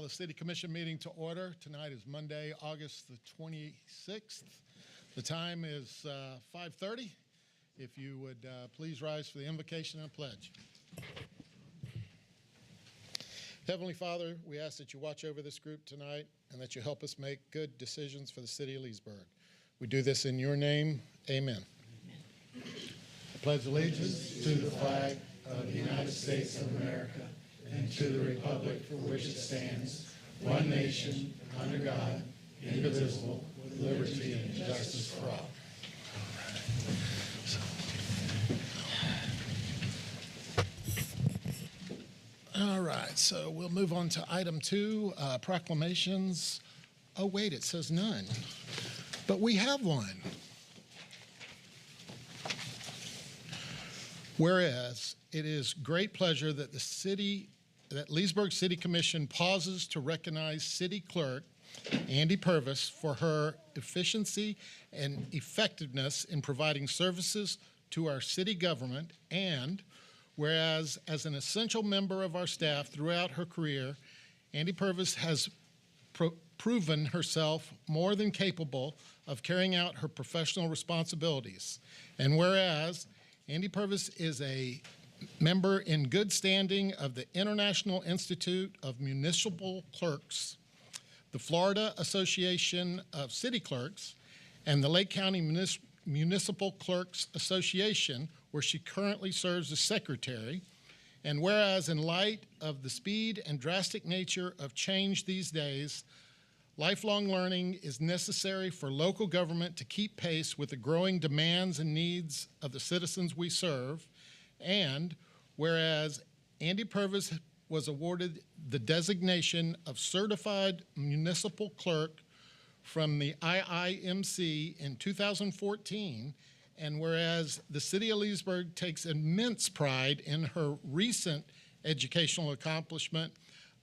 the City Commission meeting to order. Tonight is Monday, August the 26th. The time is 5:30. If you would please rise for the invocation and pledge. Heavenly Father, we ask that you watch over this group tonight and that you help us make good decisions for the city of Leesburg. We do this in your name. Amen. I pledge allegiance to the flag of the United States of America and to the republic for which it stands, one nation, under God, indivisible, with liberty and justice for all. All right, so we'll move on to item 2, proclamations. Oh, wait, it says none, but we have one. Whereas it is great pleasure that that Leesburg City Commission pauses to recognize City Clerk Andy Purvis for her efficiency and effectiveness in providing services to our city government, and whereas as an essential member of our staff throughout her career, Andy Purvis has proven herself more than capable of carrying out her professional responsibilities, and whereas Andy Purvis is a member in good standing of the International Institute of Municipal Clerks, the Florida Association of City Clerks, and the Lake County Municipal Clerks Association, where she currently serves as secretary. And whereas in light of the speed and drastic nature of change these days, lifelong learning is necessary for local government to keep pace with the growing demands and needs of the citizens we serve. And whereas Andy Purvis was awarded the designation of Certified Municipal Clerk from the IIMC in 2014, and whereas the City of Leesburg takes immense pride in her recent educational accomplishment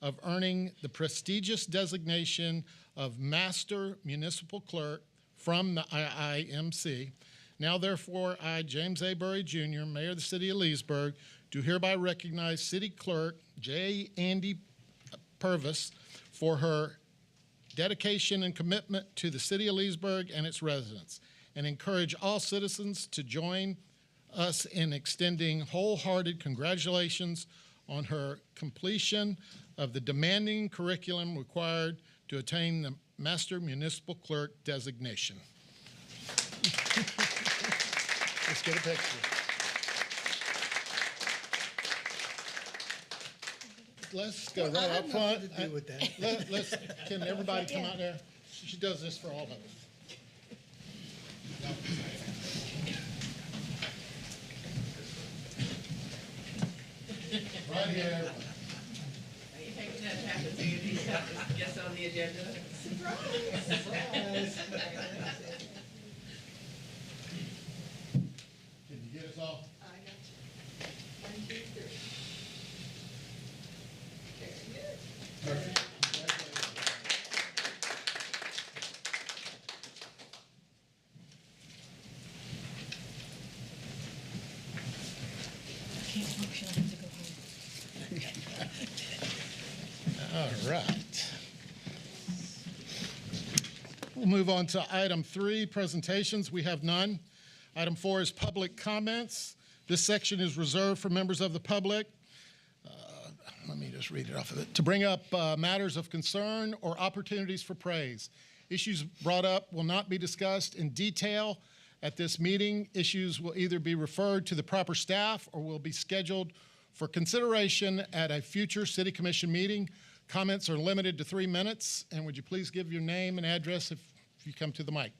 of earning the prestigious designation of Master Municipal Clerk from the IIMC. Now, therefore, I, James A. Burry, Jr., Mayor of the City of Leesburg, do hereby recognize City Clerk J. Andy Purvis for her dedication and commitment to the City of Leesburg and its residents, and encourage all citizens to join us in extending wholehearted congratulations on her completion of the demanding curriculum required to attain the Master Municipal Clerk designation. Let's get a picture. Let's go right up front. Can everybody come out there? She does this for all of us. Right here. Are you taking that time to see if he's got this guest on the agenda? Surprise! Can you get us all? I got you. 1, 2, 3. Very good. Perfect. All right. We'll move on to item 3, presentations. We have none. Item 4 is public comments. This section is reserved for members of the public. Let me just read it off of it. To bring up matters of concern or opportunities for praise. Issues brought up will not be discussed in detail at this meeting. Issues will either be referred to the proper staff or will be scheduled for consideration at a future City Commission meeting. Comments are limited to 3 minutes. And would you please give your name and address if you come to the mic?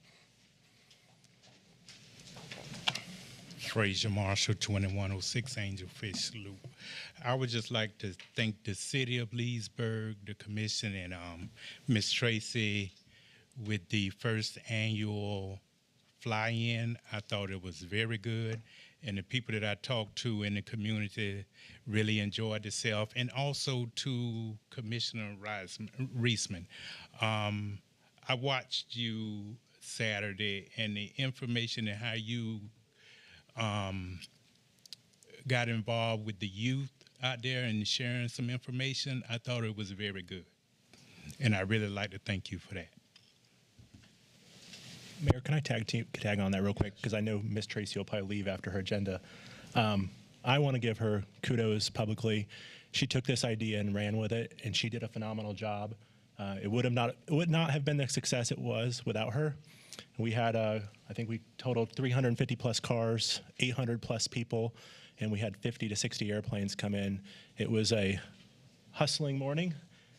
Frazier Marshall, 2106 Angelfish Loop. I would just like to thank the City of Leesburg, the Commission, and Ms. Tracy with the first annual fly-in. I thought it was very good, and the people that I talked to in the community really enjoyed themselves, and also to Commissioner Reisman. I watched you Saturday, and the information and how you got involved with the youth out there and sharing some information, I thought it was very good. And I really like to thank you for that. Mayor, can I tag on that real quick? Because I know Miss Tracy will probably leave after her agenda. I want to give her kudos publicly. She took this idea and ran with it, and she did a phenomenal job. It would not have been the success it was without her. We had, I think we totaled 350 plus cars, 800 plus people, and we had 50 to 60 airplanes come in. It was a hustling morning,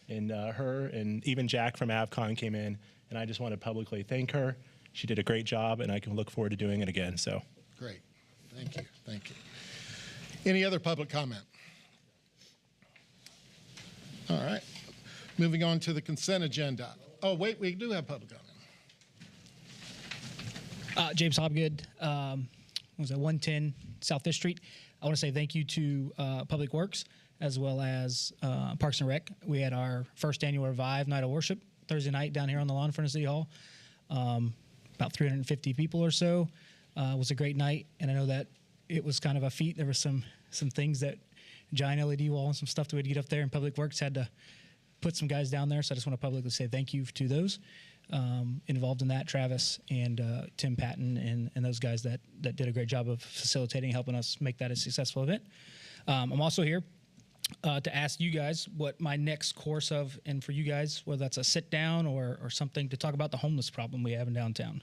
and her and even Jack from AvCon came in, and I just want to publicly thank her. She did a great job, and I can look forward to doing it again. So, Great. Thank you. Thank you. Any other public comment? All right. Moving on to the consent agenda. Oh, wait, we do have public comment. James Hobgood, was at 110 South Fifth Street. I want to say thank you to Public Works as well as Parks and Rec. We had our first annual Revive Night of Worship Thursday night down here on the lawn in front of City Hall. About 350 people or so. It was a great night, and I know that it was kind of a feat. There were some things that giant LED wall and some stuff that we'd get up there, and Public Works had to put some guys down there. So I just want to publicly say thank you to those involved in that, Travis and Tim Patton and those guys that did a great job of facilitating, helping us make that a successful event. I'm also here to ask you guys what my next course of, and for you guys, whether that's a sit down or something to talk about the homeless problem we have in downtown.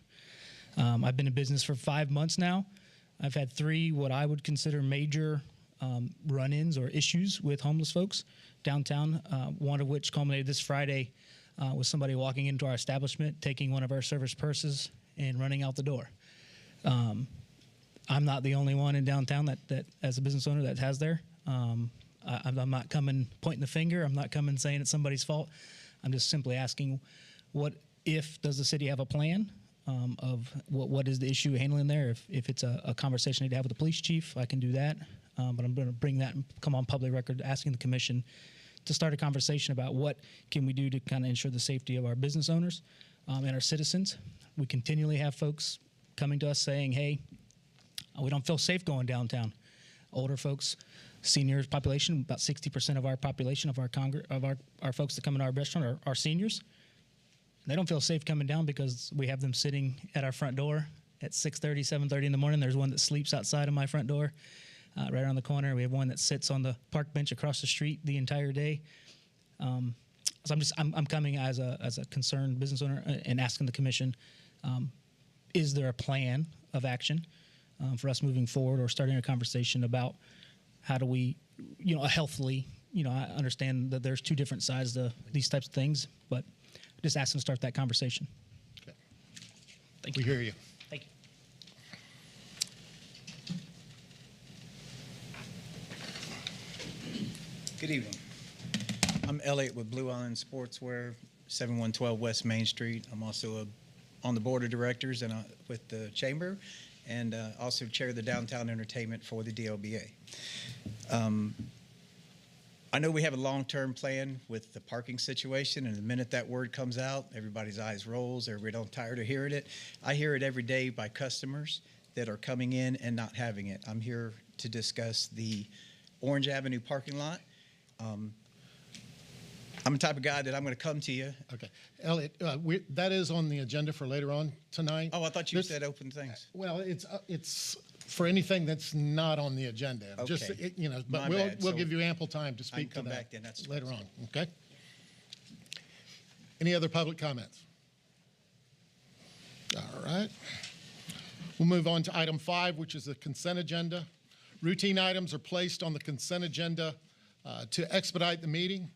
I've been in business for 5 months now. I've had 3 what I would consider major run-ins or issues with homeless folks downtown, one of which culminated this Friday with somebody walking into our establishment, taking one of our servers' purses and running out the door. I'm not the only one in downtown that as a business owner that has there. I'm not coming pointing the finger. I'm not coming saying it's somebody's fault. I'm just simply asking, does the city have a plan of what is the issue handling there? If it's a conversation I need to have with the police chief, I can do that. But I'm going to bring that and come on public record asking the commission to start a conversation about what can we do to kind of ensure the safety of our business owners and our citizens. We continually have folks coming to us saying, hey, we don't feel safe going downtown. Older folks, seniors population, about 60% of our population of our folks that come into our restaurant are seniors. They don't feel safe coming down because we have them sitting at our front door at 6:30, 7:30 in the morning. There's one that sleeps outside of my front door, right around the corner. We have one that sits on the park bench across the street the entire day. So I'm coming as a concerned business owner and asking the commission, is there a plan of action for us moving forward, or starting a conversation about how do we, healthily, I understand that there's 2 different sides to these types of things, but just asking to start that conversation. Okay. Thank We you. hear you. Thank you. Good evening. I'm Elliot with Blue Island Sportswear, 7112 West Main Street. I'm also on the board of directors and with the chamber, and also chair the downtown entertainment for the DLBA. I know we have a long-term plan with the parking situation, and the minute that word comes out, everybody's eyes rolls. Everybody's tired of hearing it. I hear it every day by customers that are coming in and not having it. I'm here to discuss the Orange Avenue parking lot. I'm the type of guy that I'm going to come to you. Okay. Elliot, that is on the agenda for later on tonight. Oh, I thought you said open things. Well, it's for anything that's not on the agenda. Okay. Just, but My we'll bad. we'll So give you ample time to speak to come that back then. That's later on, okay? Any other public comments? All right. We'll move on to item 5, which is the consent agenda. Routine items are placed on the consent agenda to expedite the meeting.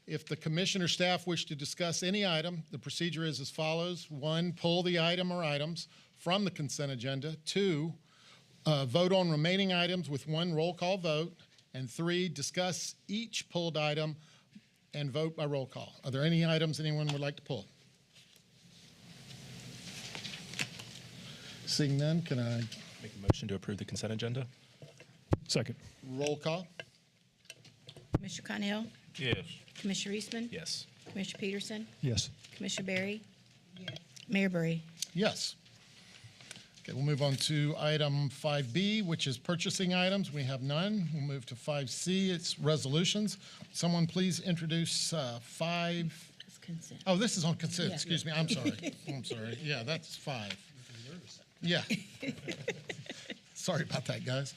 If the commission or staff wish to discuss any item, the procedure is as follows. 1, pull the item or items from the consent agenda. 2, vote on remaining items with 1 roll call vote. And 3, discuss each pulled item and vote by roll call. Are there any items anyone would like to pull? Seeing none, can I make a motion to approve the consent agenda. Second. roll call? Commissioner Connell? Yes. Commissioner Eastman? Yes. Commissioner Peterson? Yes. Commissioner Berry? Mayor Burry? Yes. Okay, we'll move on to item 5B, which is purchasing items. We have none. We'll move to 5C, it's resolutions. Someone please introduce 5. Consent. Oh, this is on consent, Yeah. excuse me, I'm sorry. I'm sorry. Yeah, that's 5. Yeah. Sorry about that, guys.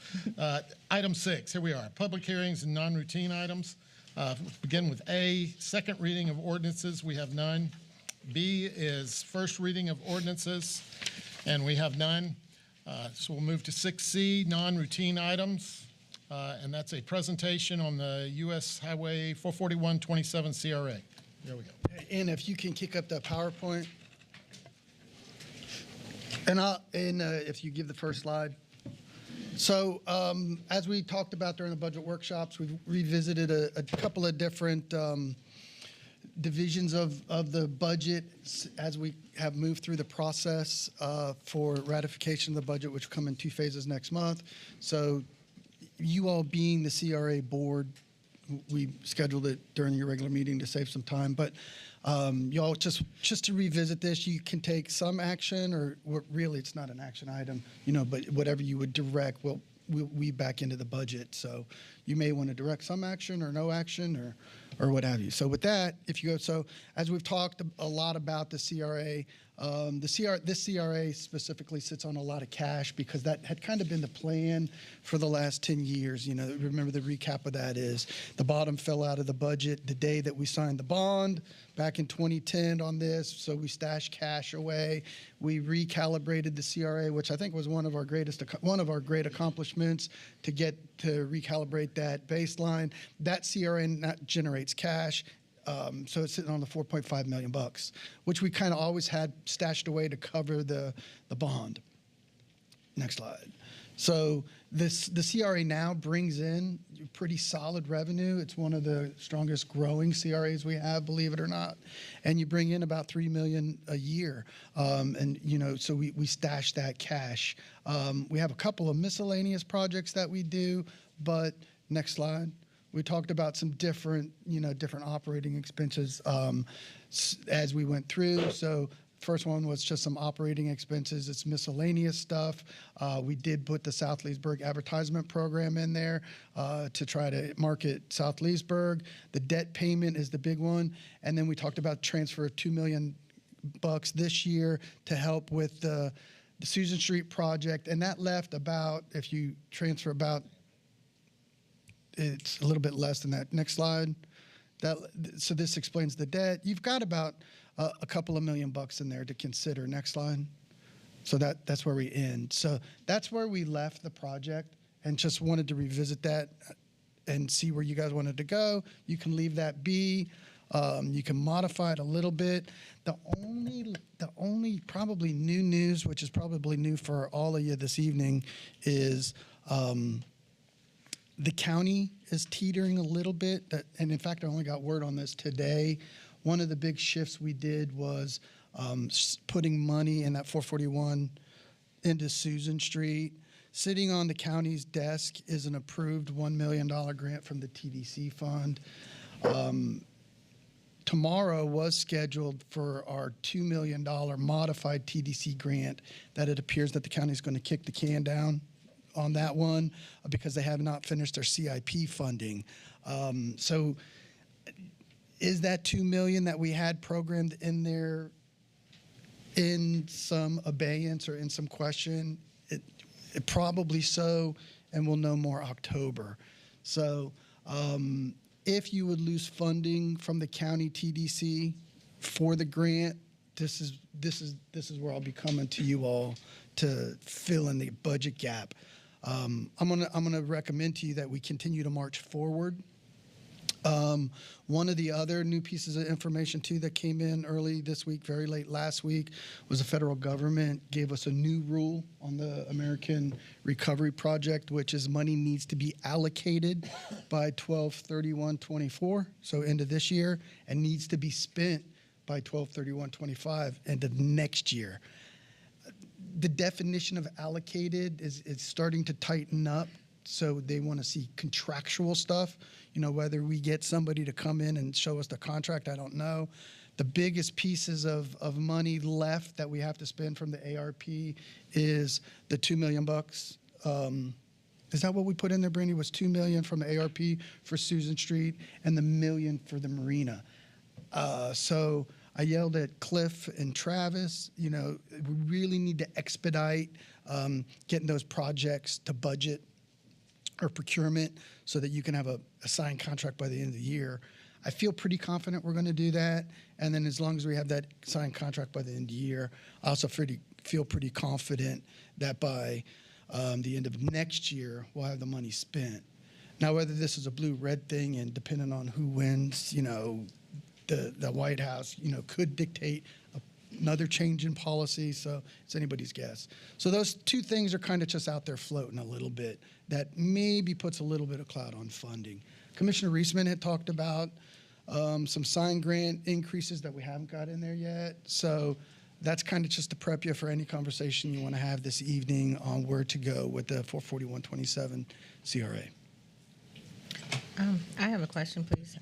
Item 6, here we are, public hearings and non-routine items. Begin with A, second reading of ordinances, we have none. B is first reading of ordinances, and we have none. So we'll move to 6C, non-routine items, and that's a presentation on the U.S. Highway 441-27 CRA. There we go. And if you can kick up that PowerPoint. And if you give the first slide. So as we talked about during the budget workshops, we've revisited a couple of different divisions of the budget as we have moved through the process for ratification of the budget, which will come in 2 phases next month. So you all being the CRA board, we scheduled it during your regular meeting to save some time, but y'all just to revisit this, you can take some action, or really it's not an action item, but whatever you would direct we'll back into the budget. So you may want to direct some action or no action or what have you. So with that, if you go, so as we've talked a lot about the CRA, this CRA specifically sits on a lot of cash because that had kind of been the plan for the last 10 years. Remember the recap of that is the bottom fell out of the budget the day that we signed the bond back in 2010 on this. So we stashed cash away. We recalibrated the CRA, which I think was one of our great accomplishments to get to recalibrate that baseline. That CRA generates cash. So it's sitting on the $4.5 million, which we kind of always had stashed away to cover the bond. Next slide. So the CRA now brings in pretty solid revenue. It's one of the strongest growing CRAs we have, believe it or not. And you bring in about $3 million a year. So we stash that cash. We have a couple of miscellaneous projects that we do, but next slide. We talked about some different operating expenses as we went through. So first one was just some operating expenses. It's miscellaneous stuff. We did put the South Leesburg advertisement program in there to try to market South Leesburg. The debt payment is the big one. And then we talked about transfer of $2 million this year to help with the Susan Street project. And that left about, if you transfer about, it's a little bit less than that. Next slide. So this explains the debt. You've got about a couple of $1 million in there to consider. Next slide. So that's where we end. So that's where we left the project, and just wanted to revisit that and see where you guys wanted to go. You can leave that be. You can modify it a little bit. The only probably new news, which is probably new for all of you this evening, is the county is teetering a little bit, and in fact, I only got word on this today. One of the big shifts we did was putting money in that 441 into Susan Street. Sitting on the county's desk is an approved $1 million grant from the TDC fund. Tomorrow was scheduled for our $2 million modified TDC grant that it appears that the county is going to kick the can down on that one because they have not finished their CIP funding. So is that $2 million that we had programmed in there in some abeyance or in some question? It probably so, and we'll know more October. So if you would lose funding from the county TDC for the grant, this is where I'll be coming to you all to fill in the budget gap. I'm gonna recommend to you that we continue to march forward. One of the other new pieces of information too that came in early this week, very late last week, was the federal government gave us a new rule on the American Recovery Project, which is money needs to be allocated by 12/31/24, so end of this year, and needs to be spent by 12/31/25, end of next year. The definition of allocated is starting to tighten up, so they want to see contractual stuff. Whether we get somebody to come in and show us the contract, I don't know. The biggest pieces of money left that we have to spend from the ARP is the $2 million. Is that what we put in there, Brandy? Was $2 million from the ARP for Susan Street and the $1 million for the marina. So I yelled at Cliff and Travis, we really need to expedite getting those projects to budget or procurement so that you can have a signed contract by the end of the year. I feel pretty confident we're going to do that. And then as long as we have that signed contract by the end of the year, I also feel pretty confident that by the end of next year, we'll have the money spent. Now, whether this is a blue-red thing and depending on who wins, the White House, could dictate another change in policy. So it's anybody's guess. So those two things are kind of just out there floating a little bit. That maybe puts a little bit of cloud on funding. Commissioner Reisman had talked about some sign grant increases that we haven't got in there yet. So that's kind of just to prep you for any conversation you want to have this evening on where to go with the 44127 CRA. I have a question, please.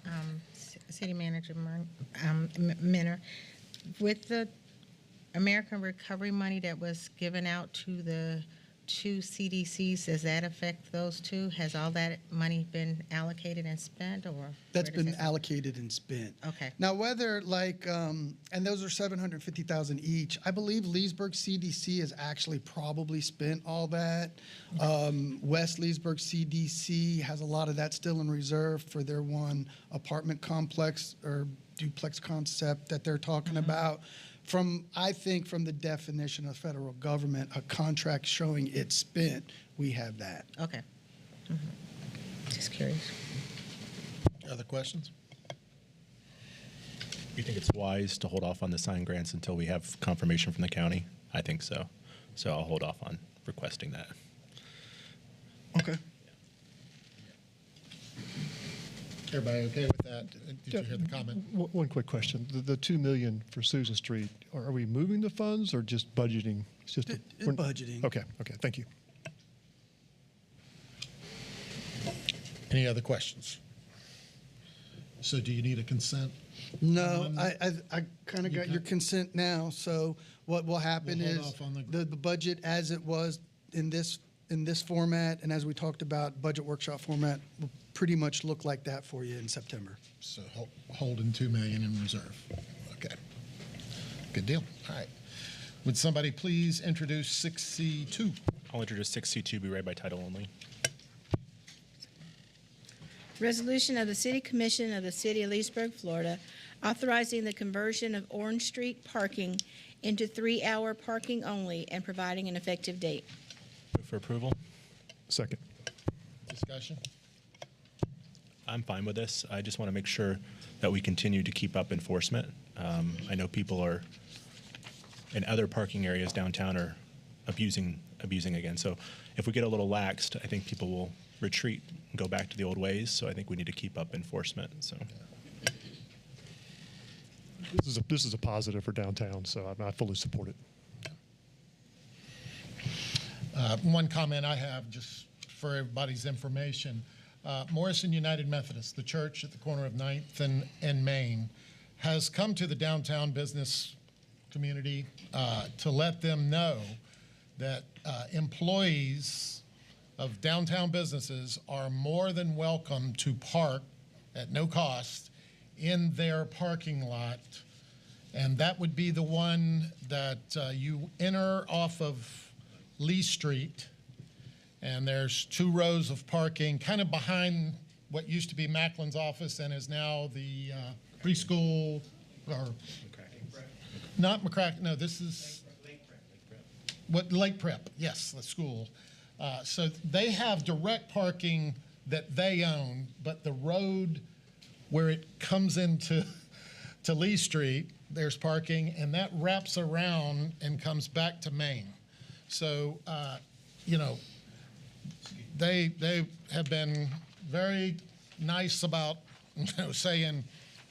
City Manager Minner, with the American Recovery money that was given out to the two CDCs, does that affect those two? Has all that money been allocated and spent, or? That's been allocated and spent. Okay. Now, whether and those are $750,000 each. I believe Leesburg CDC has actually probably spent all that. West Leesburg CDC has a lot of that still in reserve for their one apartment complex or duplex concept that they're talking about. I think from the definition of federal government, a contract showing it's spent, we have that. Okay. Just curious. Other questions? You think it's wise to hold off on the sign grants until we have confirmation from the county? I think so. So I'll hold off on requesting that. Okay. Everybody okay with that? Did you hear the comment? One quick question. The $2 million for Susan Street, are we moving the funds or just budgeting? It's just Budgeting. Okay, thank you. Any other questions? So do you need a consent? No, I kind of got your consent now. So what will happen We'll hold is off on the budget as it was in this format, and as we talked about, budget workshop format will pretty much look like that for you in September. So holding $2 million in reserve. Okay. Good deal. All right. Would somebody please introduce 6C2? I'll introduce 6C2, be read by title only. Resolution of the City Commission of the City of Leesburg, Florida, authorizing the conversion of Orange Street parking into 3-hour parking only and providing an effective date. Move for approval. Second. Discussion? I'm fine with this. I just want to make sure that we continue to keep up enforcement. I know people are in other parking areas downtown are abusing again. So if we get a little laxed, I think people will retreat and go back to the old ways. So I think we need to keep up enforcement. So This is a positive for downtown, so I fully support it. One comment I have, just for everybody's information. Morrison United Methodist, the church at the corner of 9th and Main, has come to the downtown business community to let them know that employees of downtown businesses are more than welcome to park at no cost in their parking lot. And that would be the one that you enter off of Lee Street, and there's 2 rows of parking kind of behind what used to be Macklin's office and is now the preschool, or not McCracken, no, this is Lake Prep, yes, the school. So they have direct parking that they own, but the road where it comes into Lee Street, there's parking, and that wraps around and comes back to Main. So, they have been very nice about saying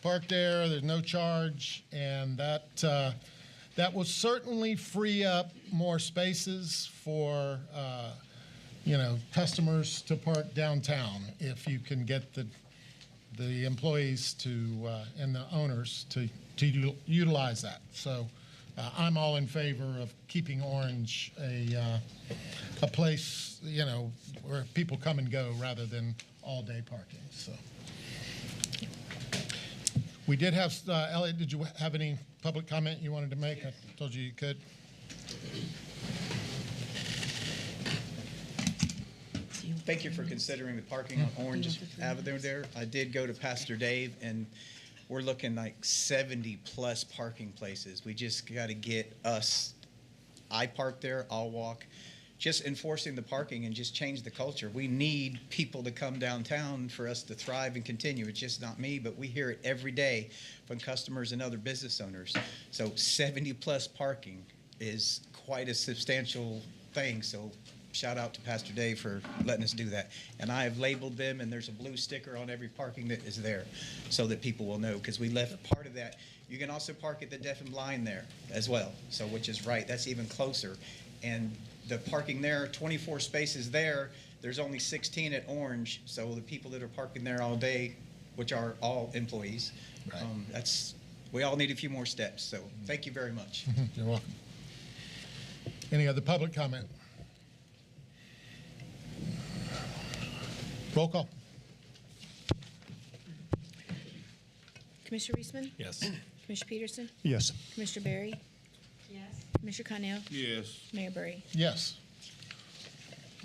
park there, there's no charge, and that will certainly free up more spaces for customers to park downtown if you can get the employees to and the owners to utilize that. So I'm all in favor of keeping Orange a place where people come and go rather than all day parking. So We did have, Elliot, did you have any public comment you wanted to make? I told you could. Thank you for considering the parking on Orange Avenue there. I did go to Pastor Dave, and we're looking like 70-plus parking places. We just got to get us, I park there, I'll walk, just enforcing the parking and just change the culture. We need people to come downtown for us to thrive and continue. It's just not me, but we hear it every day from customers and other business owners. So 70-plus parking is quite a substantial thing. So shout out to Pastor Dave for letting us do that. And I have labeled them, and there's a blue sticker on every parking that is there so that people will know, because we left part of that. You can also park at the Deaf and Blind there as well, so which is right. That's even closer. And the parking there, 24 spaces there, there's only 16 at Orange, so the people that are parking there all day, which are all employees, we all need a few more steps. So thank you very much. You're welcome. Any other public comment? Roll call. Commissioner Reisman? Yes. Commissioner Peterson? Yes. Commissioner Berry? Yes. Commissioner Connell? Yes. Mayor Burry? Yes.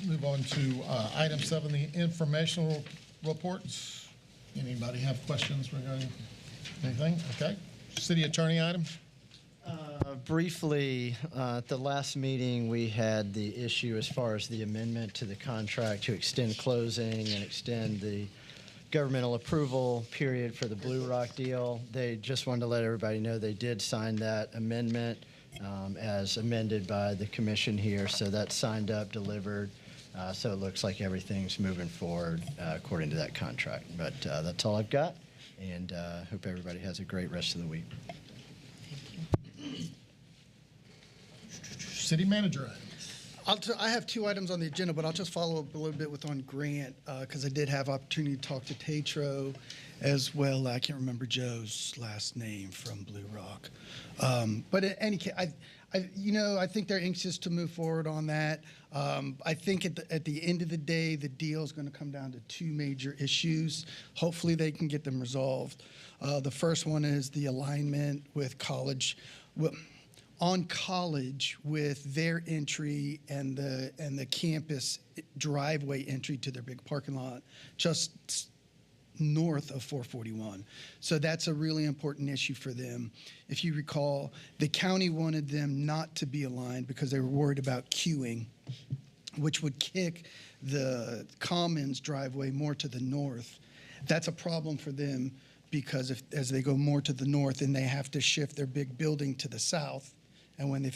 Move on to item 7, the informational reports. Anybody have questions regarding anything? Okay. City attorney item? Briefly, at the last meeting, we had the issue as far as the amendment to the contract to extend closing and extend the governmental approval period for the Blue Rock deal. They just wanted to let everybody know they did sign that amendment as amended by the commission here. So that's signed up, delivered. So it looks like everything's moving forward according to that contract. But that's all I've got, and hope everybody has a great rest of the week. City manager item. I have 2 items on the agenda, but I'll just follow up a little bit with on Grant, because I did have opportunity to talk to Tatro as well. I can't remember Joe's last name from Blue Rock. But in any case, I think they're anxious to move forward on that. I think at the end of the day, the deal is going to come down to 2 major issues. Hopefully they can get them resolved. The first one is the alignment with college. On College with their entry and the campus driveway entry to their big parking lot just north of 441. So that's a really important issue for them. If you recall, the county wanted them not to be aligned because they were worried about queuing, which would kick the Commons driveway more to the north. That's a problem for them because as they go more to the north, and they have to shift their big building to the south, and when they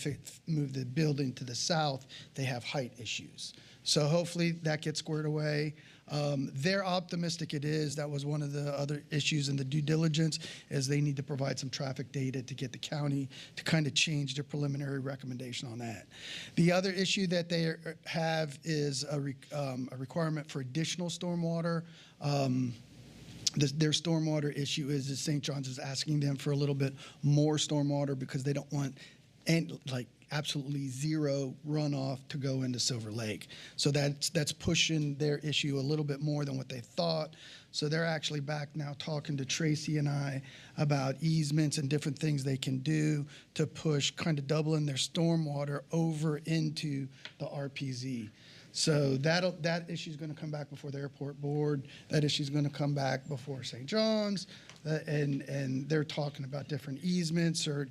move the building to the south, they have height issues. So hopefully that gets squared away. They're optimistic it is. That was one of the other issues in the due diligence, is they need to provide some traffic data to get the county to kind of change their preliminary recommendation on that. The other issue that they have is a requirement for additional stormwater. Their stormwater issue is that St. John's is asking them for a little bit more stormwater because they don't want absolutely zero runoff to go into Silver Lake. So that's pushing their issue a little bit more than what they thought. So they're actually back now talking to Tracy and I about easements and different things they can do to push, kind of doubling their stormwater over into the RPZ. So that issue is going to come back before the airport board. That issue is going to come back before St. John's, and they're talking about different easements, or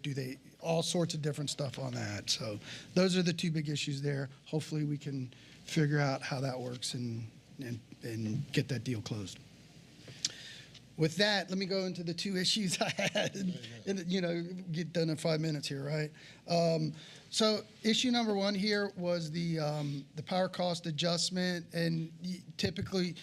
all sorts of different stuff on that. So those are the 2 big issues there. Hopefully we can figure out how that works and get that deal closed. With that, let me go into the 2 issues I had, and get done in 5 minutes here, right? So issue number 1 here was the power cost adjustment, and typically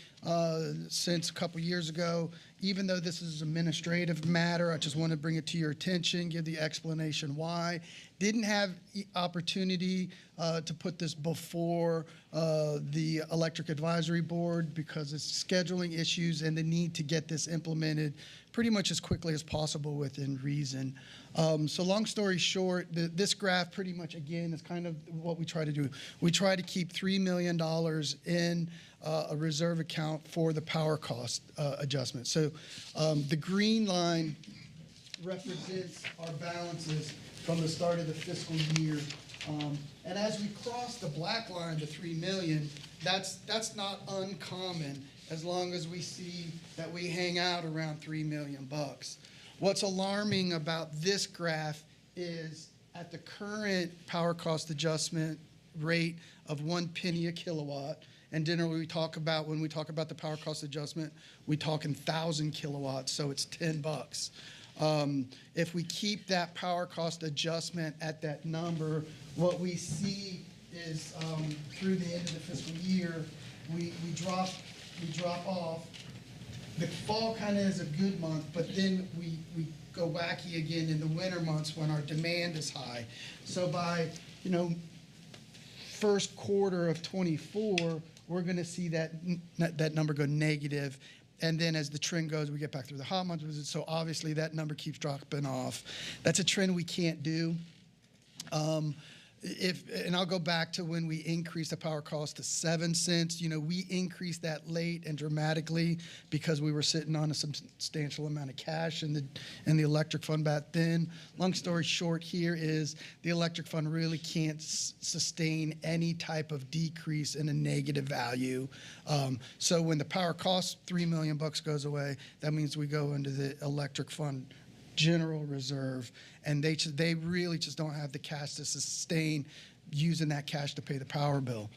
since a couple years ago, even though this is an administrative matter, I just want to bring it to your attention, give the explanation why. Didn't have opportunity to put this before the Electric Advisory Board because it's scheduling issues and the need to get this implemented pretty much as quickly as possible within reason. So long story short, this graph pretty much, again, is kind of what we try to do. We try to keep $3 million in a reserve account for the power cost adjustment. So the green line represents our balances from the start of the fiscal year. And as we cross the black line to 3 million, that's not uncommon as long as we see that we hang out around 3 million bucks. What's alarming about this graph is at the current power cost adjustment rate of 1 penny a kilowatt, and generally when we talk about the power cost adjustment, we talk in 1,000 kilowatts, so it's 10 bucks. If we keep that power cost adjustment at that number, what we see is through the end of the fiscal year, we drop off. The fall kind of is a good month, but then we go wacky again in the winter months when our demand is high. So by, first quarter of 24, we're going to see that number go negative. And then as the trend goes, we get back through the hot months. So obviously that number keeps dropping off. That's a trend we can't do. And I'll go back to when we increased the power cost to 7 cents. We increased that late and dramatically because we were sitting on a substantial amount of cash in the electric fund back then. Long story short here is the electric fund really can't sustain any type of decrease in a negative value. So when the power cost $3 million goes away, that means we go into the electric fund general reserve, and they really just don't have the cash to sustain using that cash to pay the power bill.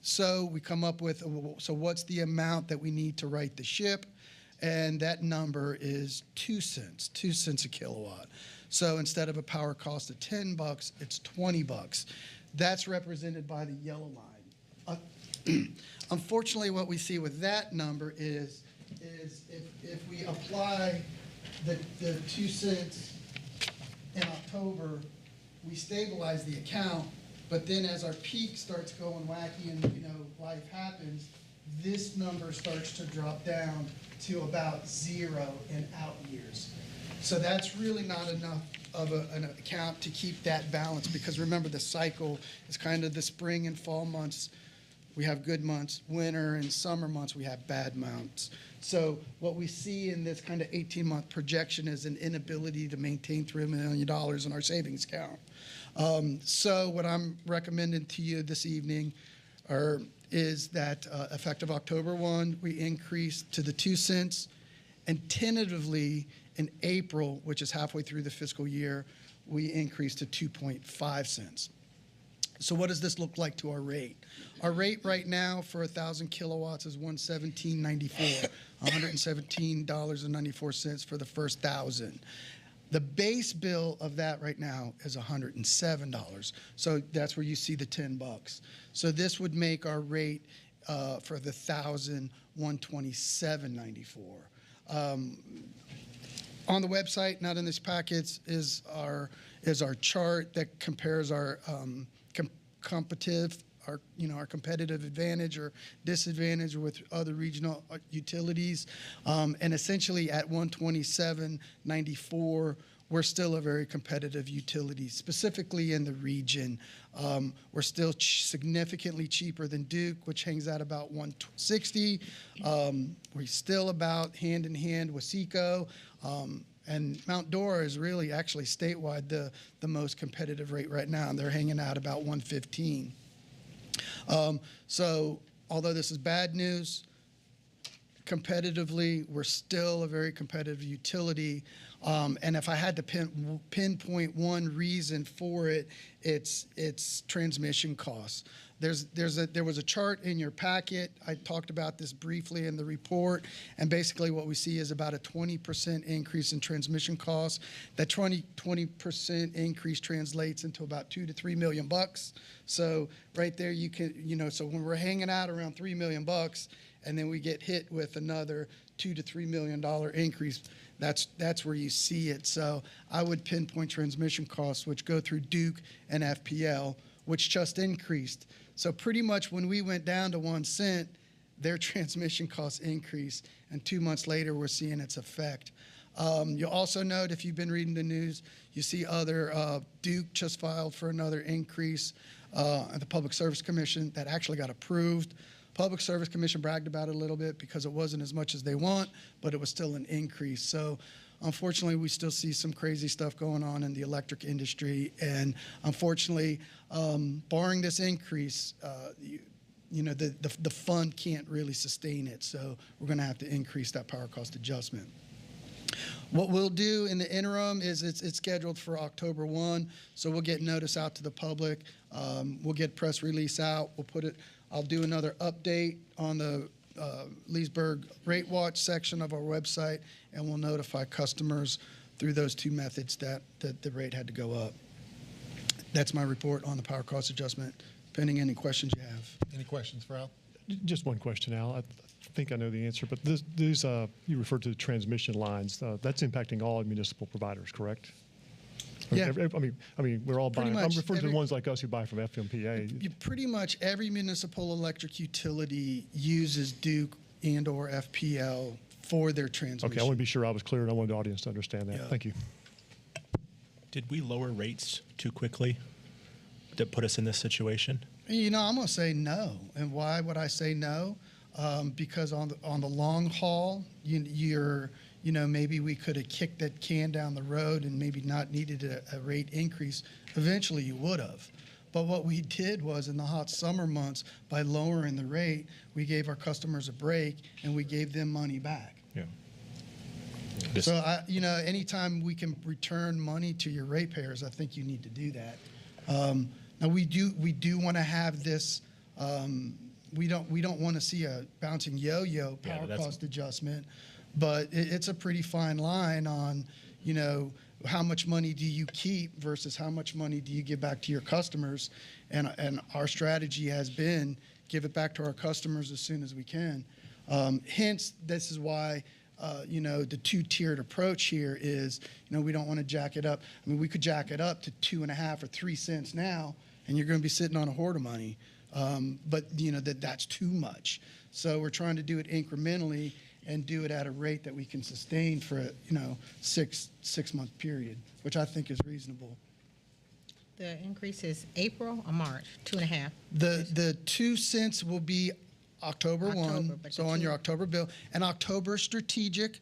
So we come up with, so what's the amount that we need to right the ship? And that number is 2 cents, 2 cents a kilowatt. So instead of a power cost of 10 bucks, it's 20 bucks. That's represented by the yellow line. Unfortunately, what we see with that number is if we apply the 2 cents in October, we stabilize the account, but then as our peak starts going wacky and life happens, this number starts to drop down to about 0 in out years. So that's really not enough of an account to keep that balance, because remember the cycle is kind of the spring and fall months. We have good months, winter and summer months, we have bad months. So what we see in this kind of 18-month projection is an inability to maintain $3 million in our savings account. So what I'm recommending to you this evening is that effective October 1, we increase to the 2 cents, and tentatively in April, which is halfway through the fiscal year, we increase to 2.5 cents. So what does this look like to our rate? Our rate right now for 1,000 kilowatts is $117.94, $117.94 for the first 1,000. The base bill of that right now is $107. So that's where you see the 10 bucks. So this would make our rate for the 1,000 $127.94. On the website, not in this package, is our chart that compares our our competitive advantage or disadvantage with other regional utilities. And essentially at 127.94, we're still a very competitive utility, specifically in the region. We're still significantly cheaper than Duke, which hangs out about 160. We're still about hand in hand with SECO. And Mount Dora is really actually statewide the most competitive rate right now, and they're hanging out about 115. So although this is bad news, competitively, we're still a very competitive utility. And if I had to pinpoint one reason for it, it's transmission costs. There was a chart in your packet. I talked about this briefly in the report, and basically what we see is about a 20% increase in transmission costs. That 20% increase translates into about $2 to $3 million. So right there, you can, so when we're hanging out around $3 million, and then we get hit with another $2 to $3 million increase, that's where you see it. So I would pinpoint transmission costs, which go through Duke and FPL, which just increased. So pretty much when we went down to 1 cent, their transmission costs increased, and 2 months later, we're seeing its effect. You'll also note, if you've been reading the news, you see Duke just filed for another increase at the Public Service Commission that actually got approved. Public Service Commission bragged about it a little bit because it wasn't as much as they want, but it was still an increase. So unfortunately, we still see some crazy stuff going on in the electric industry. And unfortunately, barring this increase, the fund can't really sustain it. So we're going to have to increase that power cost adjustment. What we'll do in the interim is it's scheduled for October 1, so we'll get notice out to the public. We'll get press release out. I'll do another update on the Leesburg Rate Watch section of our website, and we'll notify customers through those two methods that the rate had to go up. That's my report on the power cost adjustment, pending any questions you have. Any questions for Al? Just one question, Al. I think I know the answer, but these you referred to the transmission lines. That's impacting all municipal providers, correct? Yeah. I mean, we're all Pretty buying. I'm much referring to the ones like us who buy from FMPA. Pretty much every municipal electric utility uses Duke and/or FPL for their transmission. Okay, I want to be sure I was clear, and I wanted the audience to understand that. Yeah. Thank you. Did we lower rates too quickly that put us in this situation? I'm going to say no. And why would I say no? Because on the long haul, maybe we could have kicked that can down the road and maybe not needed a rate increase. Eventually, you would have. But what we did was in the hot summer months, by lowering the rate, we gave our customers a break and we gave them money back. Yeah. So, anytime we can return money to your ratepayers, I think you need to do that. Now, we do want to have this. We don't want to see a bouncing yo-yo power cost adjustment, but it's a pretty fine line on, how much money do you keep versus how much money do you give back to your customers, and our strategy has been give it back to our customers as soon as we can. Hence, this is why. The two-tiered approach here is, we don't want to jack it up. I mean, we could jack it up to 2.5 or 3 cents now, and you're going to be sitting on a hoard of money. But that's too much. So we're trying to do it incrementally and do it at a rate that we can sustain for a 6-month period, which I think is reasonable. The increase is April or March, 2.5? The 2 cents will be October 1, but so the on your two- October bill. And October is strategic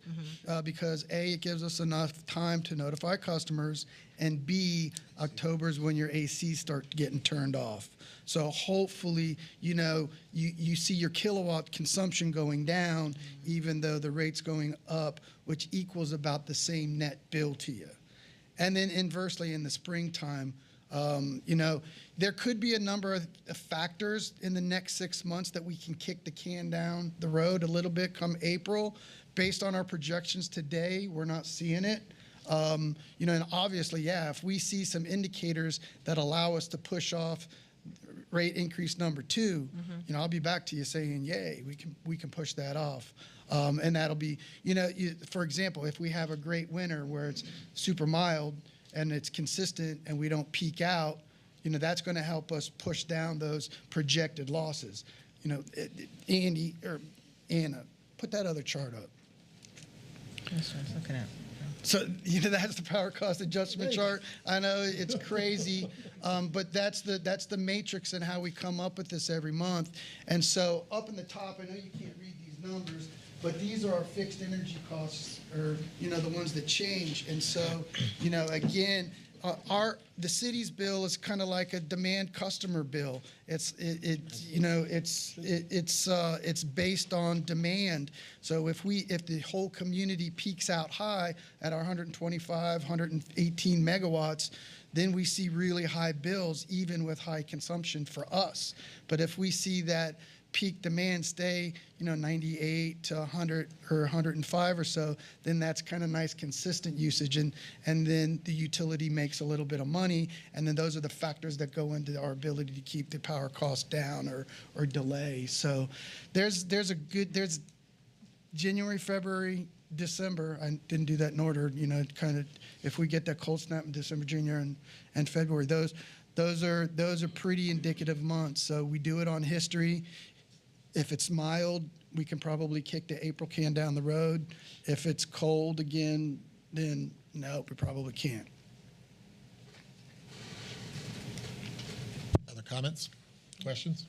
because A, it gives us enough time to notify customers, and B, October is when your ACs start getting turned off. So hopefully, you see your kilowatt consumption going down even though the rate's going up, which equals about the same net bill to you. And then inversely in the springtime, there could be a number of factors in the next 6 months that we can kick the can down the road a little bit come April. Based on our projections today, we're not seeing it. And obviously, if we see some indicators that allow us to push off rate increase number 2, I'll be back to you saying, yay, we can push that off. And that'll be, for example, if we have a great winter where it's super mild and it's consistent and we don't peak out, that's going to help us push down those projected losses. Andy or Anna, put that other chart up. That's what I was looking at. So, that's the power cost adjustment chart. I know it's crazy, but that's the matrix and how we come up with this every month. And so up in the top, I know you can't read these numbers, but these are our fixed energy costs, or, the ones that change. And so, again, the city's bill is kind of like a demand customer bill. It's based on demand. So if the whole community peaks out high at our 125, 118 megawatts, then we see really high bills, even with high consumption for us. But if we see that peak demand stay, 98 to 100 or 105 or so, then that's kind of nice consistent usage, and then the utility makes a little bit of money, and then those are the factors that go into our ability to keep the power cost down or delay. So there's January, February, December. I didn't do that in order, kind of if we get that cold snap in December, January, and February, those are pretty indicative months. So we do it on history. If it's mild, we can probably kick the April can down the road. If it's cold again, then no, we probably can't. Other comments, questions?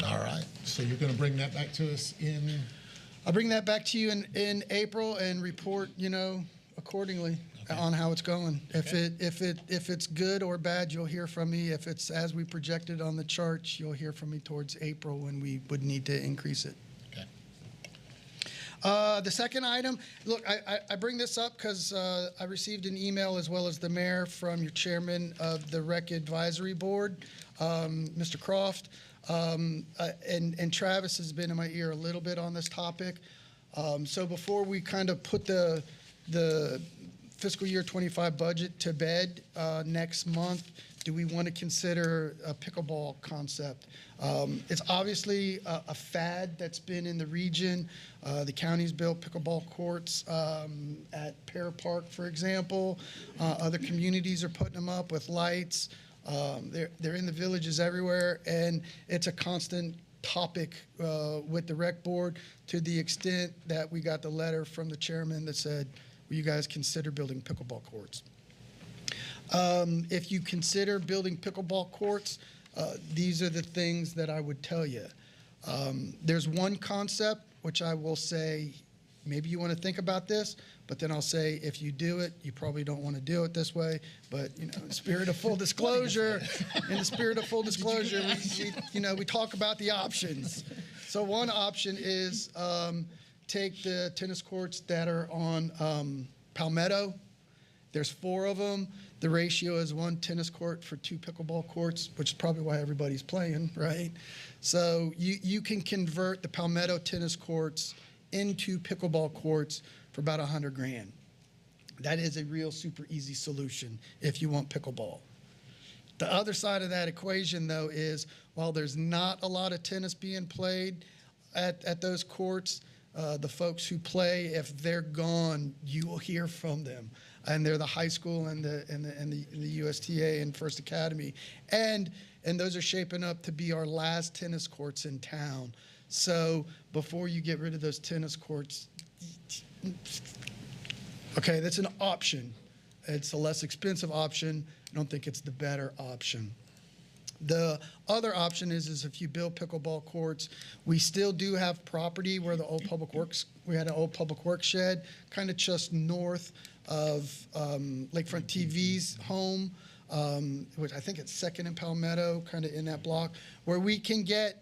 All right, so you're going to bring that back to us in I'll bring that back to you in April and report, accordingly on how it's going. If it's good or bad, you'll hear from me. If it's as we projected on the charts, you'll hear from me towards April when we would need to increase it. Okay. The second item, look, I bring this up because I received an email as well as the mayor from your chairman of the Rec Advisory Board, Mr. Croft. And Travis has been in my ear a little bit on this topic. So before we kind of put the fiscal year 25 budget to bed next month, do we want to consider a pickleball concept? It's obviously a fad that's been in the region. The county's built pickleball courts at Pear Park, for example. Other communities are putting them up with lights. They're in the villages everywhere, and it's a constant topic with the rec board, to the extent that we got the letter from the chairman that said, will you guys consider building pickleball courts? If you consider building pickleball courts, these are the things that I would tell you. There's one concept which I will say, maybe you want to think about this, but then I'll say, if you do it, you probably don't want to do it this way. But, in the spirit of full disclosure, we talk about the options. So one option is take the tennis courts that are on Palmetto. There's 4 of them. The ratio is 1 tennis court for 2 pickleball courts, which is probably why everybody's playing, right? So you can convert the Palmetto tennis courts into pickleball courts for about $100,000. That is a real super easy solution if you want pickleball. The other side of that equation, though, is while there's not a lot of tennis being played at those courts, the folks who play, if they're gone, you will hear from them. And they're the high school and the USTA and First Academy. And those are shaping up to be our last tennis courts in town. So before you get rid of those tennis courts, okay, that's an option. It's a less expensive option. I don't think it's the better option. The other option is if you build pickleball courts, we still do have property where the old public works, we had an old public works shed, kind of just north of Lakefront TV's home, which I think it's 2nd and Palmetto, kind of in that block, where we can get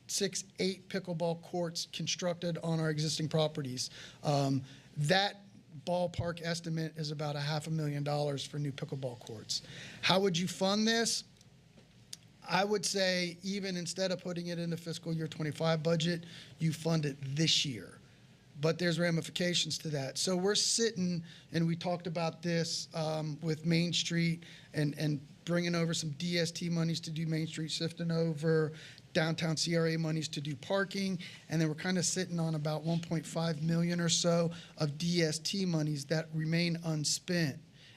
6, 8 pickleball courts constructed on our existing properties. That ballpark estimate is about $500,000 for new pickleball courts. How would you fund this? I would say, even instead of putting it in the fiscal year 25 budget, you fund it this year. But there's ramifications to that. So we're sitting, and we talked about this with Main Street and bringing over some DST monies to do Main Street, sifting over downtown CRA monies to do parking, and then we're kind of sitting on about 1.5 million or so of DST monies that remain unspent.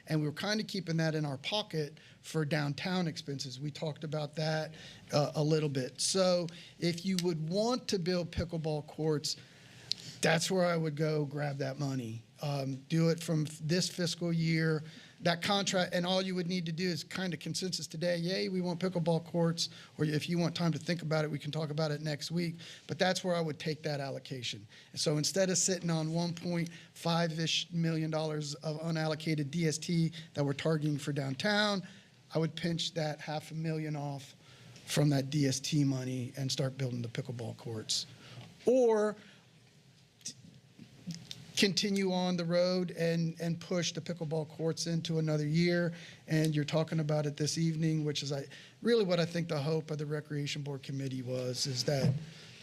And we were kind of keeping that in our pocket for downtown expenses. We talked about that a little bit. So if you would want to build pickleball courts, that's where I would go grab that money. Do it from this fiscal year. That contract, and all you would need to do is kind of consensus today. Yay, we want pickleball courts. Or if you want time to think about it, we can talk about it next week. But that's where I would take that allocation. So instead of sitting on $1.5-ish million of unallocated DST that we're targeting for downtown, I would pinch that $500,000 off from that DST money and start building the pickleball courts. Or continue on the road and push the pickleball courts into another year. And you're talking about it this evening, which is really what I think the hope of the Recreation Board Committee was, is that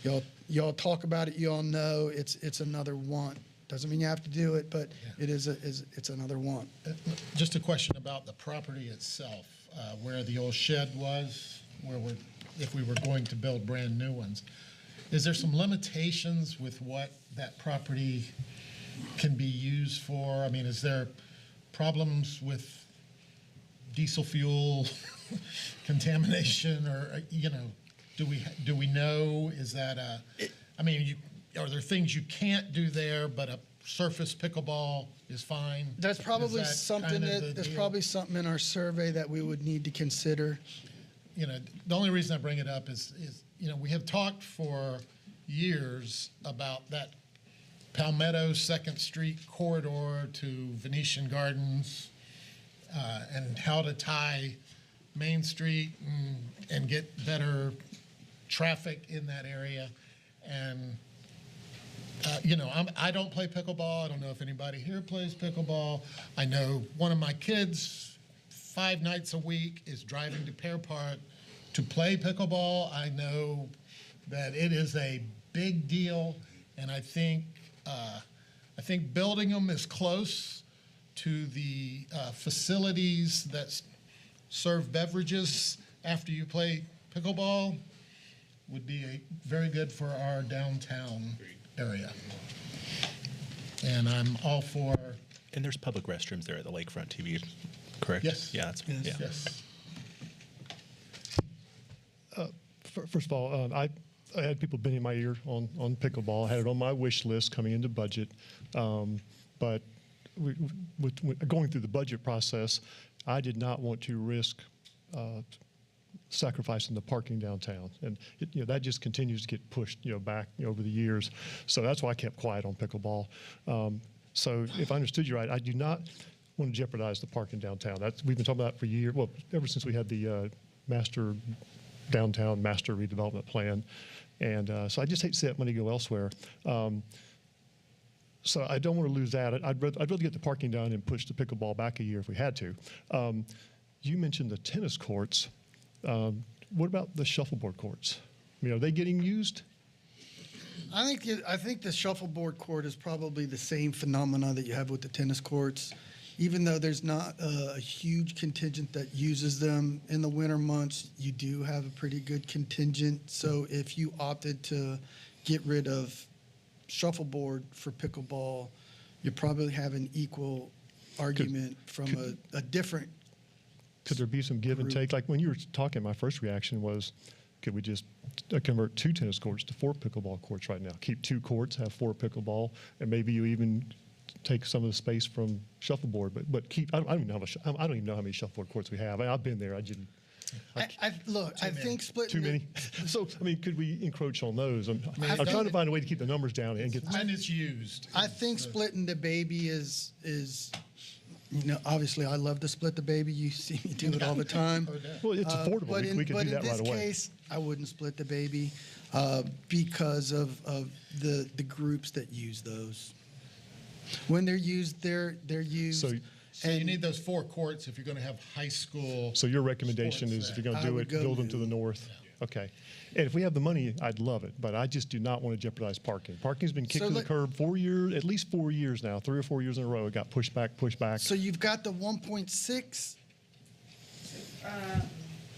y'all talk about it, y'all know it's another want. Doesn't mean you have to do it, but yeah. It's another want. Just a question about the property itself, where the old shed was, if we were going to build brand new ones. Is there some limitations with what that property can be used for? I mean, is there problems with diesel fuel contamination, or do we know? Is that are there things you can't do there, but a surface pickleball is fine? That's probably Is that something kind of the there's deal? probably something in our survey that we would need to consider. The only reason I bring it up is we have talked for years about that Palmetto 2nd Street corridor to Venetian Gardens, and how to tie Main Street and get better traffic in that area. And I don't play pickleball. I don't know if anybody here plays pickleball. I know one of my kids, 5 nights a week, is driving to Pear Park to play pickleball. I know that it is a big deal, and I think building them as close to the facilities that serve beverages after you play pickleball would be very good for our downtown area. And I'm all for. And there's public restrooms there at the Lakefront TV, correct? Yes. Yeah, that's Yes. yeah. Yes. First of all, I had people bending my ear on pickleball. I had it on my wish list coming into budget. But with going through the budget process, I did not want to risk sacrificing the parking downtown. And that just continues to get pushed back over the years. So that's why I kept quiet on pickleball. So if I understood you right, I do not want to jeopardize the parking downtown. We've been talking about that for years. Well, ever since we had the downtown master redevelopment plan. And so I just hate to see that money go elsewhere. So I don't want to lose that. I'd rather get the parking done and push the pickleball back a year if we had to. You mentioned the tennis courts. What about the shuffleboard courts? Are they getting used? I think the shuffleboard court is probably the same phenomena that you have with the tennis courts. Even though there's not a huge contingent that uses them in the winter months, you do have a pretty good contingent. So if you opted to get rid of shuffleboard for pickleball, you probably have an equal argument from a different. Could there be some give and take? Like when you were talking, my first reaction was, could we just convert 2 tennis courts to 4 pickleball courts right now? Keep 2 courts, have 4 pickleball, and maybe you even take some of the space from shuffleboard, but keep. I don't even know how many shuffleboard courts we have. I've been there. I think splitting. Too many. So could we encroach on those? I'm trying to find a way to keep the numbers down and get. And it's used. I think splitting the baby is. Obviously, I love to split the baby. You see me do it all the time. Well, it's affordable. We could do that right away. But in this case, I wouldn't split the baby because of the groups that use those. When they're used, they're used. So you need those 4 courts if you're going to have high school. So your recommendation is if you're going to do it, build them to the north. Yeah. Okay. And if we have the money, I'd love it. But I just do not want to jeopardize parking. Parking's been kicked to the curb 4 years, at least 4 years now, 3 or 4 years in a row. It got pushed back. So you've got the 1.6.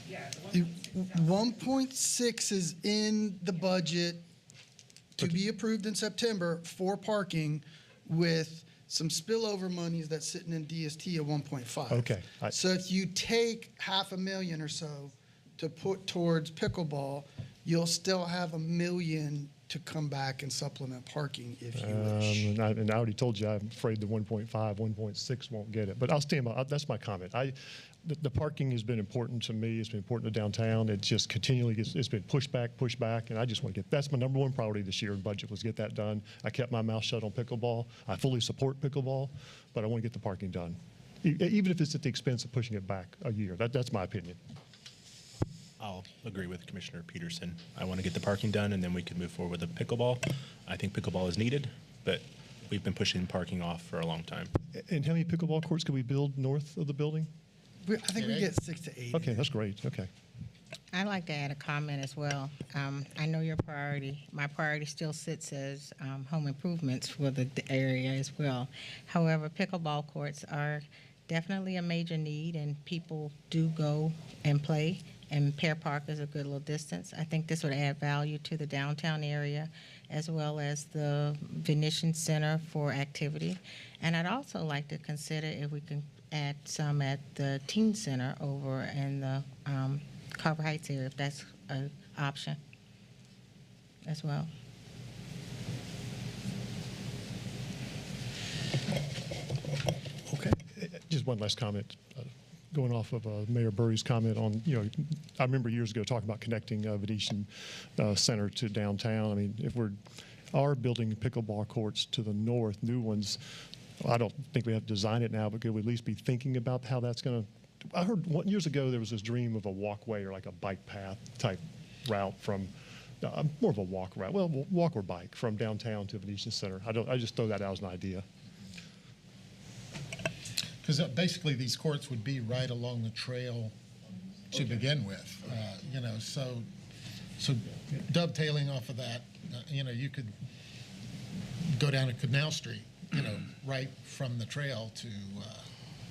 Yeah. 1.6 is in the budget to be approved in September for parking, with some spillover monies that's sitting in DST at 1.5. Okay. So if you take $500,000 or so to put towards pickleball, you'll still have $1 million to come back and supplement parking if you wish. And I already told you I'm afraid the 1.5, 1.6 won't get it. But I'll stand by. That's my comment. The parking has been important to me. It's been important to downtown. It just continually it's been pushed back, and I just want to that's my number 1 priority this year in budget was get that done. I kept my mouth shut on pickleball. I fully support pickleball, but I want to get the parking done, even if it's at the expense of pushing it back a year. That's my opinion. I'll agree with Commissioner Peterson. I want to get the parking done, and then we can move forward with the pickleball. I think pickleball is needed, but we've been pushing parking off for a long time. And how many pickleball courts can we build north of the building? I think we get 6 to 8. Okay, that's great. Okay. I'd like to add a comment as well. I know your priority. My priority still sits as home improvements for the area as well. However, pickleball courts are definitely a major need, and people do go and play. And Pear Park is a good little distance. I think this would add value to the downtown area, as well as the Venetian Center for activity. And I'd also like to consider if we can add some at the Teen Center over in the Carver Heights area, if that's an option as well. Okay. Just one last comment. Going off of Mayor Burry's comment on, I remember years ago talking about connecting Venetian Center to downtown. I mean, if we're are building pickleball courts to the north, new ones. I don't think we have to design it now, but could we at least be thinking about how that's going to? I heard years ago there was this dream of a walkway or like a bike path type route from more of a walk route. Well, walk or bike from downtown to Venetian Center. I just throw that out as an idea. Because basically these courts would be right along the trail to begin with, you know, so dovetailing off of that, you know, you could go down to Canal Street, you know, right from the trail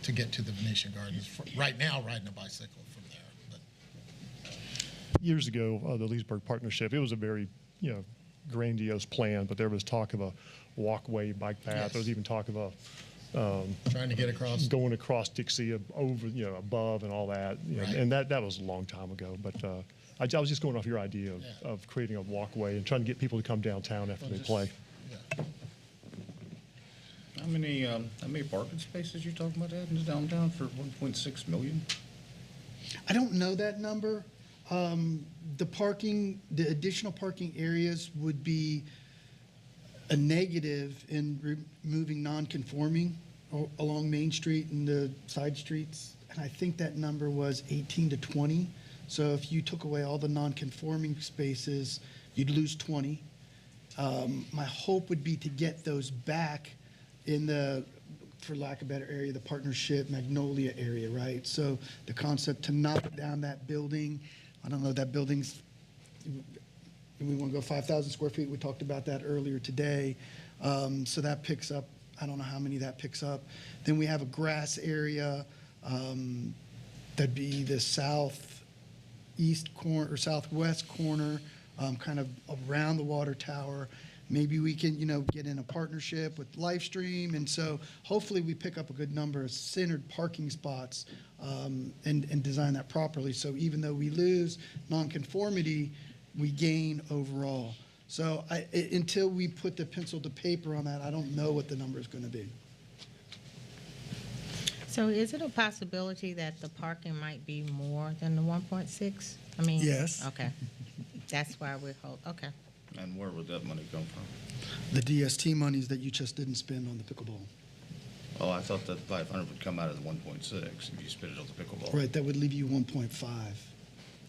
to get to the Venetian Gardens. Right now, riding a bicycle from there. But Years ago, the Leesburg Partnership, it was a very, you know, grandiose plan, but there was talk of a walkway bike path. Yes. There was even talk of a trying to get across. going across Dixie over, you know, above and all that. You know, Right. and that was a long time ago. But I was just going off your idea of creating a walkway and trying to get people to come downtown after they play. Yeah. How many parking spaces you talking about that in the downtown for 1.6 million? I don't know that number. The additional parking areas would be a negative in removing non-conforming along Main Street and the side streets. And I think that number was 18 to 20. So if you took away all the non-conforming spaces, you'd lose 20. My hope would be to get those back in the, for lack of a better area, the Partnership Magnolia area, right? So the concept to knock down that building, I don't know, that building's, we want to go 5,000 square feet. We talked about that earlier today. So that picks up, I don't know how many that picks up. Then we have a grass area, that'd be the southeast corner or southwest corner, kind of around the water tower. Maybe we can, you know, get in a partnership with Livestream. And so hopefully we pick up a good number of centered parking spots and design that properly. So even though we lose nonconformity, we gain overall. So until we put the pencil to paper on that, I don't know what the number is going to be. So is it a possibility that the parking might be more than the 1.6? I mean. Yes. Okay. That's why we're, okay. And where would that money come from? The DST monies that you just didn't spend on the pickleball. Oh, I thought that 500 would come out of the 1.6 if you split it on the pickleball. Right, that would leave you 1.5.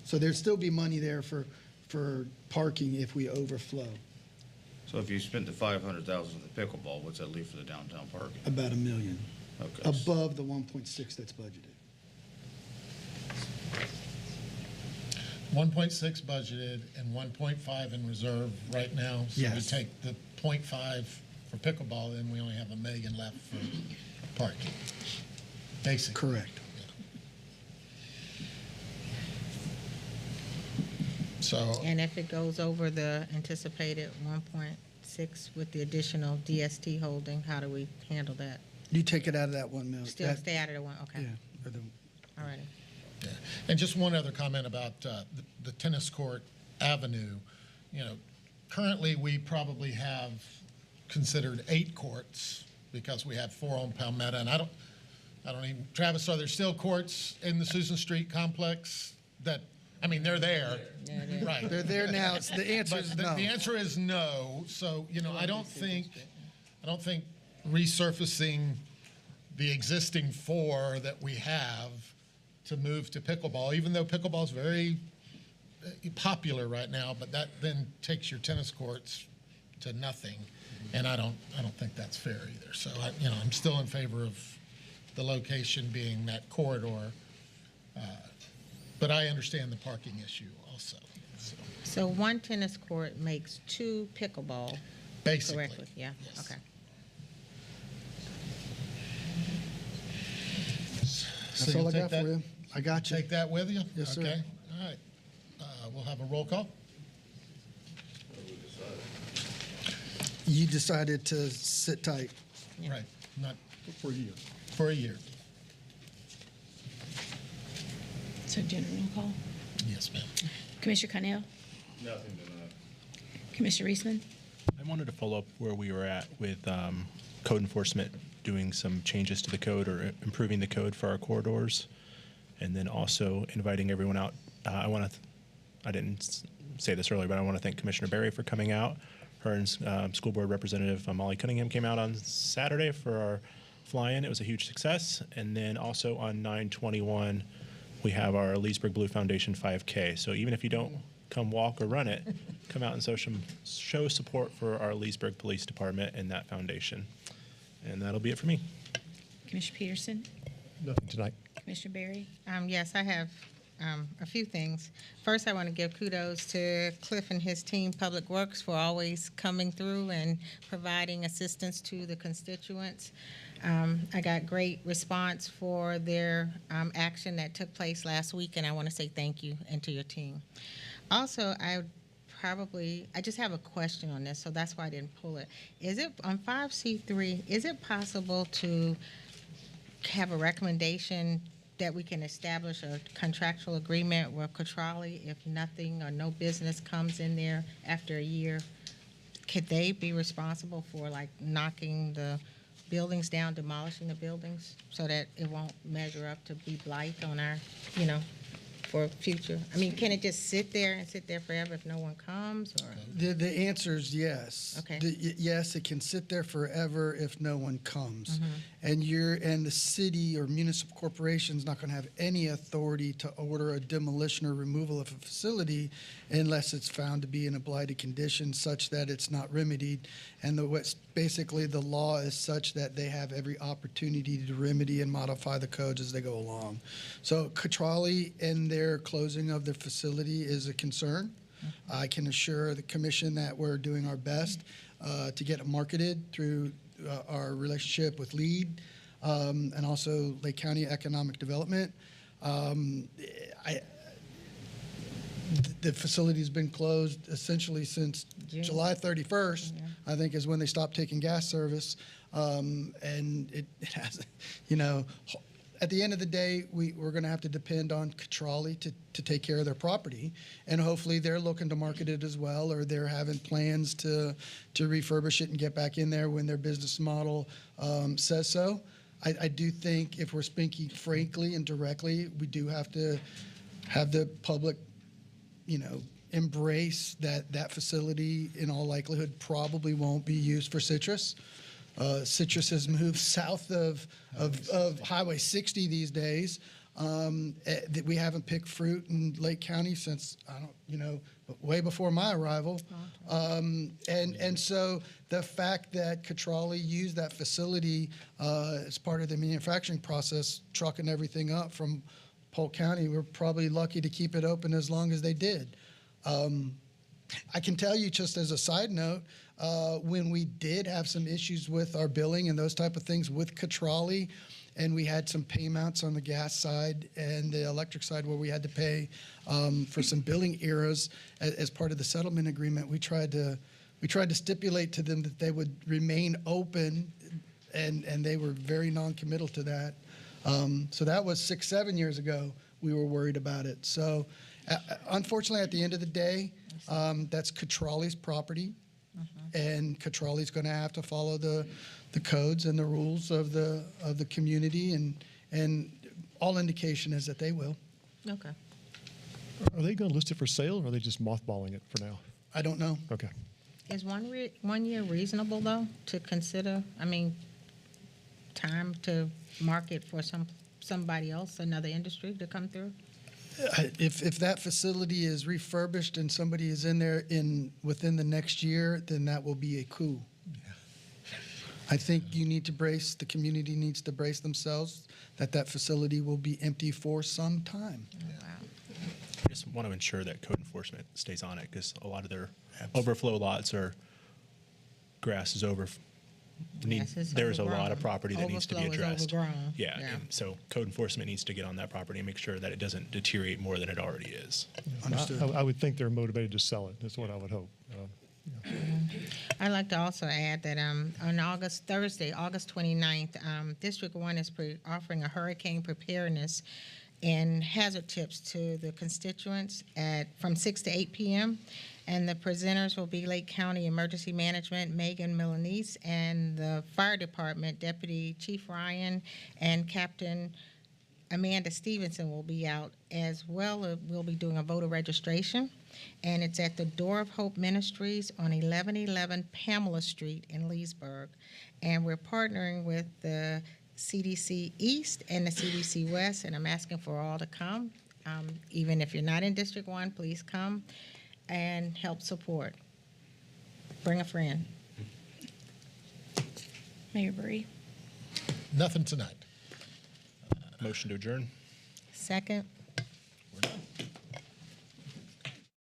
So there'd still be money there for parking if we overflow, So if you spent the 500,000 on the pickleball, what's that leave for the downtown parking? about $1 million, Okay. above the 1.6 that's budgeted. 1.6 budgeted and 1.5 in reserve right now. So we Yes. take the 0.5 for pickleball, then we only have $1 million left for parking. Basically. Correct. So, And if it goes over the anticipated 1.6 with the additional DST holding, how do we handle that? You take it out of that 1 million. Still That- stay out of the one, okay, Yeah. Or the- all righty. yeah. And just one other comment about the tennis court avenue. You know, currently we probably have considered 8 courts because we have 4 on Palmetto. And I don't even, Travis, are there still courts in the Susan Street complex that, I mean, they're there. Yeah, it is. Right. They're there now. So the answer But is the no. answer is no. So, you know, I don't think resurfacing the existing 4 that we have to move to pickleball, even though pickleball is very popular right now, but that then takes your tennis courts to nothing. And I don't think that's fair either. So I'm still in favor of the location being that corridor. But I understand the parking issue also. So one tennis court makes 2 pickleball, Basically. correctly? Yeah, Yes. okay. That's all I got for you. I got you. Take that with you? Yes, sir. Okay, all right. We'll have a roll call. You decided to sit tight. Yeah. Right, not For a year. for a year. So general call. Yes, ma'am. Commissioner Connell? Nothing tonight. Commissioner Reisman? I wanted to follow up where we were at with code enforcement, doing some changes to the code or improving the code for our corridors, and then also inviting everyone out. I didn't say this earlier, but I want to thank Commissioner Berry for coming out Her and School Board Representative Molly Cunningham came out on Saturday for our fly-in. It was a huge success. And then also on 9/21, we have our Leesburg Blue Foundation 5K. So even if you don't come walk or run it, come out and show support for our Leesburg Police Department and that foundation. And that'll be it for me. Commissioner Peterson? Nothing tonight. Commissioner Berry? Yes, I have a few things. First, I want to give kudos to Cliff and his team, Public Works, for always coming through and providing assistance to the constituents. I got great response for their action that took place last week, and I want to say thank you and to your team. Also, I just have a question on this, so that's why I didn't pull it. Is it on 5C3, is it possible to have a recommendation that we can establish a contractual agreement with Catrali if nothing or no business comes in there after a year? Could they be responsible for like knocking the buildings down, demolishing the buildings so that it won't measure up to be blight on our, for future? I mean, can it just sit there forever if no one comes, or? The answer is yes. Okay. Yes, it can sit there forever if no one comes. Mm-hmm. And the city or municipal corporation is not going to have any authority to order a demolition or removal of a facility unless it's found to be in a blighted condition such that it's not remedied. And basically the law is such that they have every opportunity to remedy and modify the codes as they go along. So Catrali and their closing of their facility is a concern. I can assure the commission that we're doing our best to get it marketed through our relationship with LEAD and also Lake County Economic Development. The facility's been closed essentially since July 31st, I think, is when they stopped taking gas service. And it has, at the end of the day, we're going to have to depend on Catrali to take care of their property, and hopefully they're looking to market it as well, or they're having plans to refurbish it and get back in there when their business model says so. I do think if we're speaking frankly and directly, we do have to have the public, embrace that facility in all likelihood probably won't be used for citrus. Citrus has moved south of Highway 60 these days. We haven't picked fruit in Lake County since, way before my arrival. And so the fact that Catrali used that facility as part of the manufacturing process, trucking everything up from Polk County, we're probably lucky to keep it open as long as they did. I can tell you, just as a side note, when we did have some issues with our billing and those type of things with Catrali, and we had some payments on the gas side and the electric side where we had to pay for some billing errors as part of the settlement agreement, we tried to stipulate to them that they would remain open, and they were very non-committal to that. So that was 6-7 years ago we were worried about it. So unfortunately, at the end of the day, that's Catrali's property, and Catrali's going to have to follow the codes and the rules of the community, and all indication is that they will. Okay. Are they going to list it for sale, or are they just mothballing it for now? I don't know. Okay. Is 1 year reasonable, though, to consider, time to market for somebody else, another industry to come through? If that facility is refurbished and somebody is in there within the next year, then that will be a coup. I think the community needs to brace themselves that facility will be empty for some time. Wow. I just want to ensure that code enforcement stays on it, because a lot of their overflow lots are grass is over. There's a lot of property that needs to be Overflow is addressed. overgrown. Yeah, and so code enforcement needs to get on that property and make sure that it doesn't deteriorate more than it already is. Understood. I would think they're motivated to sell it. That's what I would hope. I'd like to also add that on Thursday, August 29th, District 1 is offering a hurricane preparedness and hazard tips to the constituents from 6 to 8 p.m. And the presenters will be Lake County Emergency Management, Megan Milanese, and the Fire Department, Deputy Chief Ryan and Captain Amanda Stevenson will be out as well. We'll be doing a voter registration. and it's at the Door of Hope Ministries on 1111 Pamela Street in Leesburg. And we're partnering with the CDC East and the CDC West, and I'm asking for all to come. Even if you're not in District 1, please come and help support. Bring a friend. Mayor Bree. Nothing tonight. Motion to adjourn. Second. We're done.